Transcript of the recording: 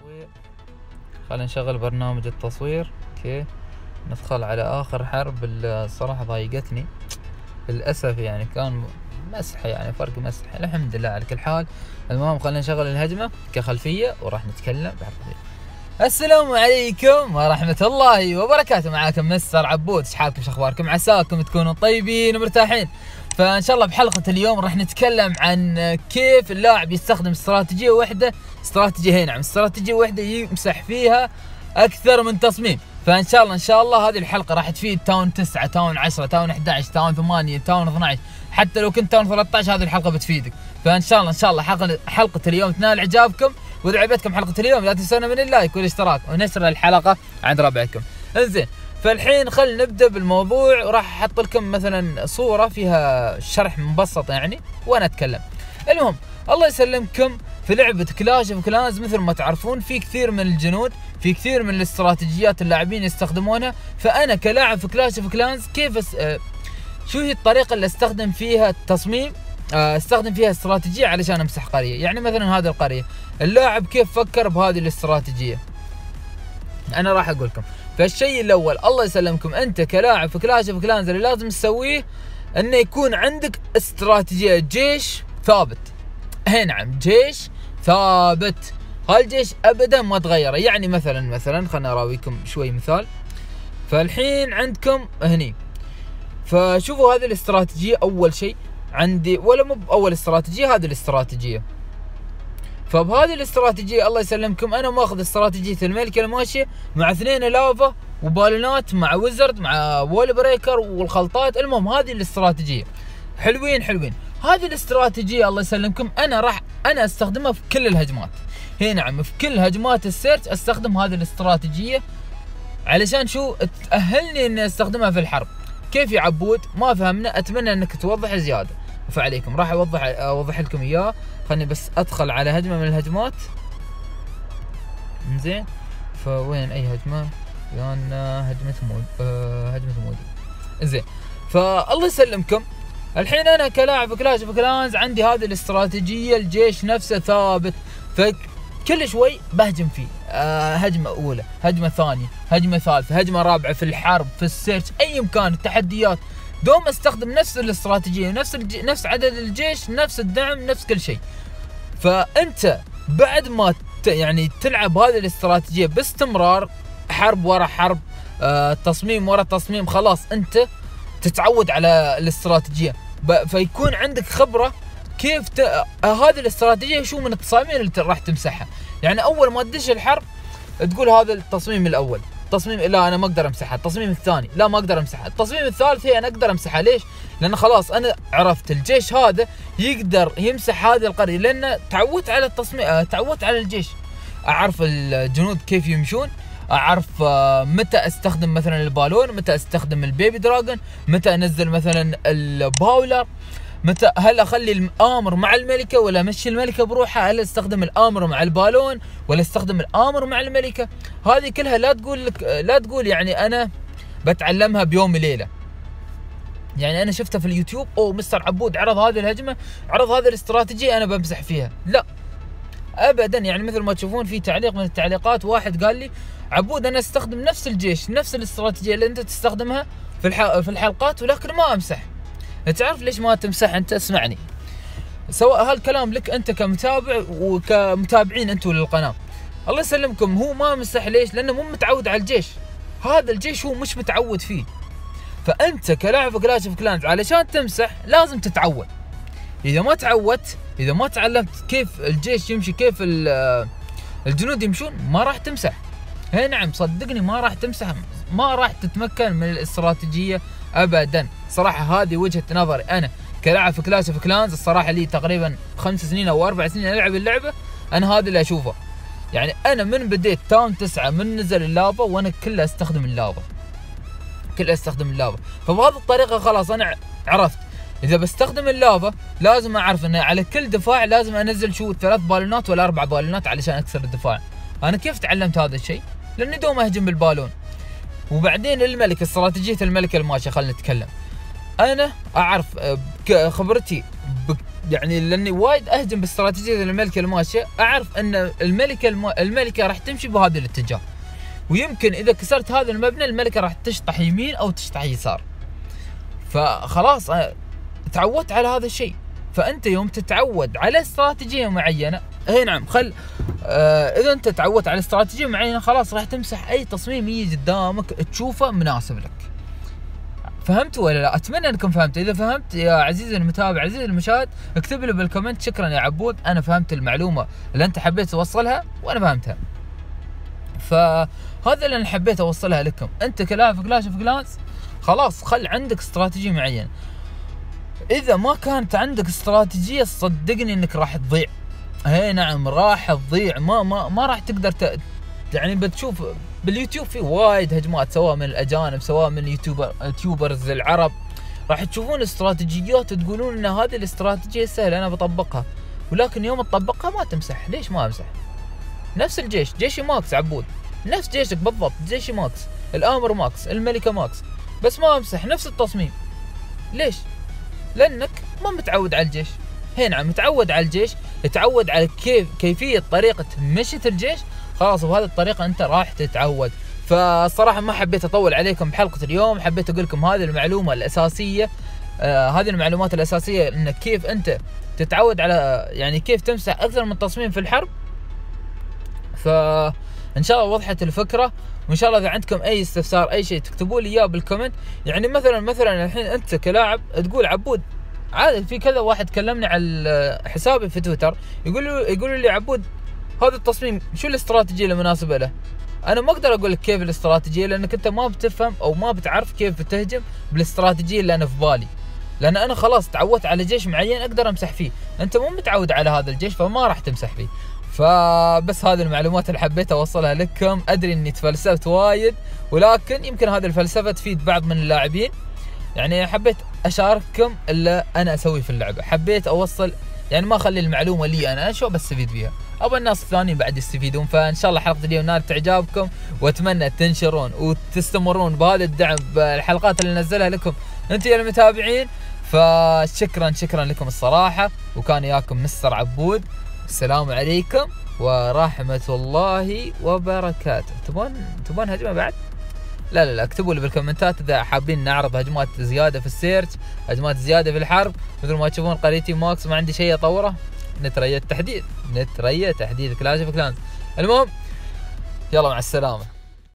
تصوير. خلينا نشغل برنامج التصوير. اوكي، ندخل على اخر حرب. الصراحة ضايقتني للاسف، يعني كان مسح، يعني فرق مسح. الحمد لله على كل حال. المهم خلينا نشغل الهجمة كخلفية وراح نتكلم بعد قليل. السلام عليكم ورحمة الله وبركاته، معاكم مستر عبود. ايش حالكم؟ ايش اخباركم؟ عساكم تكونوا طيبين ومرتاحين. فان شاء الله بحلقة اليوم راح نتكلم عن كيف اللاعب يستخدم استراتيجية واحدة، استراتيجية واحدة يمسح فيها اكثر من تصميم. فان شاء الله هذه الحلقة راح تفيد تاون 9، تاون 10، تاون 11، تاون 8، تاون 12، حتى لو كنت تاون 13 هذه الحلقة بتفيدك. فان شاء الله حلقة اليوم تنال اعجابكم، واذا عجبتكم حلقة اليوم لا تنسونا من اللايك والاشتراك ونشر الحلقة عند ربعكم. انزين، فالحين خلينا نبدا بالموضوع، وراح احط لكم مثلا صورة فيها شرح مبسط يعني وانا اتكلم. المهم الله يسلمكم، في لعبة كلاش اوف كلانز مثل ما تعرفون في كثير من الجنود، في كثير من الاستراتيجيات اللاعبين يستخدمونها. فانا كلاعب في كلاش اوف كلانز كيف شو هي الطريقة اللي استخدم فيها التصميم، استخدم فيها استراتيجية علشان امسح قرية. يعني مثلا هذه القرية اللاعب كيف فكر بهذه الاستراتيجية، انا راح اقول لكم. فالشيء الاول الله يسلمكم، انت كلاعب في كلاش اوف كلانز اللي لازم تسويه انه يكون عندك استراتيجية جيش ثابت. نعم، جيش ثابت. هالجيش ابدا ما تغيره. يعني مثلا خلنا اراويكم شوي مثال. فالحين عندكم هني، فشوفوا هذه الاستراتيجية اول شيء عندي، ولا مو باول استراتيجية، هذه الاستراتيجية. فبهذه الاستراتيجية الله يسلمكم انا ماخذ استراتيجية الملكة الماشية مع 2 لافا وبالونات مع ويزرد مع وول بريكر والخلطات. المهم هذه الاستراتيجية حلوين. هذه الاستراتيجية الله يسلمكم انا استخدمها في كل الهجمات. نعم، في كل هجمات السيرش استخدم هذه الاستراتيجية علشان شو تأهلني اني استخدمها في الحرب. كيف يا عبود؟ ما فهمنا، اتمنى انك توضح زيادة. فعليكم راح اوضح لكم اياه. خلني بس ادخل على هجمة من الهجمات. زين، فوين اي هجمة؟ هجمة مودي. زين، فالله يسلمكم الحين انا كلاعب في كلاش اوف كلانز عندي هذه الاستراتيجية، الجيش نفسه ثابت. فكل شوي بهجم فيه، هجمة اولى، هجمة ثانية، هجمة ثالثة، هجمة رابعة، في الحرب، في السيرش، اي مكان، التحديات، دوم استخدم نفس الاستراتيجية، نفس عدد الجيش، نفس الدعم، نفس كل شيء. فانت بعد ما يعني تلعب هذه الاستراتيجية باستمرار، حرب ورا حرب، تصميم ورا تصميم، خلاص انت تتعود على الاستراتيجية. فيكون عندك خبرة كيف هذه الاستراتيجية شو من التصاميم اللي راح تمسحها. يعني اول ما تدش الحرب تقول هذا التصميم الاول، تصميم لا انا ما اقدر امسحها، التصميم الثاني لا ما اقدر امسحها، التصميم الثالث هي انا اقدر امسحها. ليش؟ لان خلاص انا عرفت الجيش هذا يقدر يمسح هذه القرية، لان تعودت على التصميم، تعودت على الجيش، اعرف الجنود كيف يمشون، اعرف متى استخدم مثلا البالون، متى استخدم البيبي دراجون، متى انزل مثلا الباولر، متى هل اخلي الامر مع الملكه ولا امشي الملكه بروحها، هل استخدم الامر مع البالون ولا استخدم الامر مع الملكه. هذه كلها لا تقول يعني انا بتعلمها بيوم وليله. يعني انا شفتها في اليوتيوب، مستر عبود عرض هذه الهجمه، عرض هذه الاستراتيجيه، انا بمسح فيها. لا ابدا. يعني مثل ما تشوفون في تعليق من التعليقات واحد قال لي عبود انا استخدم نفس الجيش، نفس الاستراتيجيه اللي انت تستخدمها في الحلقات، ولكن ما امسح. تعرف ليش ما تمسح انت؟ اسمعني، سواء هالكلام لك انت كمتابع وكمتابعين انتم للقناه. الله يسلمكم هو ما مسح. ليش؟ لانه مو متعود على الجيش، هذا الجيش هو مش متعود فيه. فانت كلاعب في كلاش اوف كلانز علشان تمسح لازم تتعود. اذا ما تعودت، اذا ما تعلمت كيف الجيش يمشي، كيف الجنود يمشون، ما راح تمسح. نعم صدقني ما راح تمسح، ما راح تتمكن من الاستراتيجية ابدا. صراحة هذه وجهة نظري انا كلاعب في كلاش اوف كلانز. الصراحة لي تقريبا 5 سنين او 4 سنين العب اللعبة، انا هذا اللي اشوفه. يعني انا من بديت تاون 9 من نزل اللافا وانا كلها استخدم اللافا، فبهذه الطريقة خلاص انا عرفت اذا بستخدم اللافا لازم اعرف ان على كل دفاع لازم انزل 3 بالونات ولا 4 بالونات علشان اكسر الدفاع. انا كيف تعلمت هذا الشيء؟ لاني دوم اهجم بالبالون. وبعدين الملك، استراتيجية الملك الماشية، خلينا نتكلم. انا اعرف خبرتي يعني لاني وايد اهجم باستراتيجيه الملكه الماشيه، اعرف ان الملكه راح تمشي بهذا الاتجاه، ويمكن اذا كسرت هذا المبنى الملكه راح تشطح يمين او تشطح يسار. فخلاص تعودت على هذا الشيء. فانت يوم تتعود على استراتيجيه معينه، اي نعم اذا انت تعودت على استراتيجيه معينه خلاص راح تمسح اي تصميم يجي قدامك تشوفه مناسب لك. فهمت ولا لا؟ اتمنى انكم فهمتوا. اذا فهمت يا عزيزي المتابع، عزيزي المشاهد، اكتب لي بالكومنت شكرا يا عبود، انا فهمت المعلومه اللي انت حبيت توصلها وانا فهمتها. فهذا اللي انا حبيت اوصلها لكم. انت كلاعب في كلاش اوف كلانس خلاص خل عندك استراتيجيه معينه. اذا ما كانت عندك استراتيجيه صدقني انك راح تضيع. اي نعم راح تضيع، ما راح تقدر يعني بتشوف باليوتيوب في وايد هجمات سواء من الاجانب سواء من يوتيوبرز العرب، راح تشوفون استراتيجيات وتقولون ان هذه الاستراتيجيه سهله انا بطبقها، ولكن يوم تطبقها ما تمسح. ليش ما امسح؟ نفس الجيش، جيشي ماكس عبود، نفس جيشك بالضبط، جيشي ماكس، الامر ماكس، الملكه ماكس، بس ما امسح نفس التصميم. ليش؟ لانك ما متعود على الجيش. هي نعم متعود على الجيش، تعود على كيفيه طريقه مشية الجيش، خلاص بهذه الطريقه انت راح تتعود. فالصراحه ما حبيت اطول عليكم بحلقه اليوم، حبيت اقول لكم هذه المعلومه الاساسيه، هذه المعلومات الاساسيه انك كيف انت تتعود على يعني كيف تمسح اكثر من تصميم في الحرب. فان شاء الله وضحت الفكره، وان شاء الله اذا عندكم اي استفسار اي شيء تكتبوا لي اياه بالكومنت. يعني مثلا الحين انت كلاعب تقول عبود عادي، في كذا واحد كلمني على حسابي في تويتر يقولوا لي عبود هذا التصميم شو الاستراتيجيه المناسبه له؟ انا ما اقدر اقول لك كيف الاستراتيجيه لانك انت ما بتفهم او ما بتعرف كيف بتهجم بالاستراتيجيه اللي انا في بالي، لان انا خلاص تعودت على جيش معين اقدر امسح فيه، انت مو متعود على هذا الجيش فما راح تمسح فيه. فبس هذه المعلومات اللي حبيت اوصلها لكم. ادري اني تفلسفت وايد، ولكن يمكن هذه الفلسفه تفيد بعض من اللاعبين. يعني حبيت اشارككم اللي انا اسوي في اللعبه، حبيت اوصل يعني ما اخلي المعلومه لي انا شو بستفيد فيها، ابغى الناس الثانيين بعد يستفيدون. فان شاء الله حلقه اليوم نالت اعجابكم، واتمنى تنشرون وتستمرون بهذا الدعم بالحلقات اللي ننزلها لكم انتم يا المتابعين. فشكرا لكم الصراحه، وكان وياكم مستر عبود. السلام عليكم ورحمه الله وبركاته. تبون هجمه بعد؟ لا اكتبوا لي بالكومنتات اذا حابين نعرض هجمات زياده في السيرش، هجمات زياده في الحرب. مثل ما تشوفون قريتي ماكس ما عندي شيء اطوره، نتريا تحديث كلاش اوف كلانز. المهم يلا مع السلامه.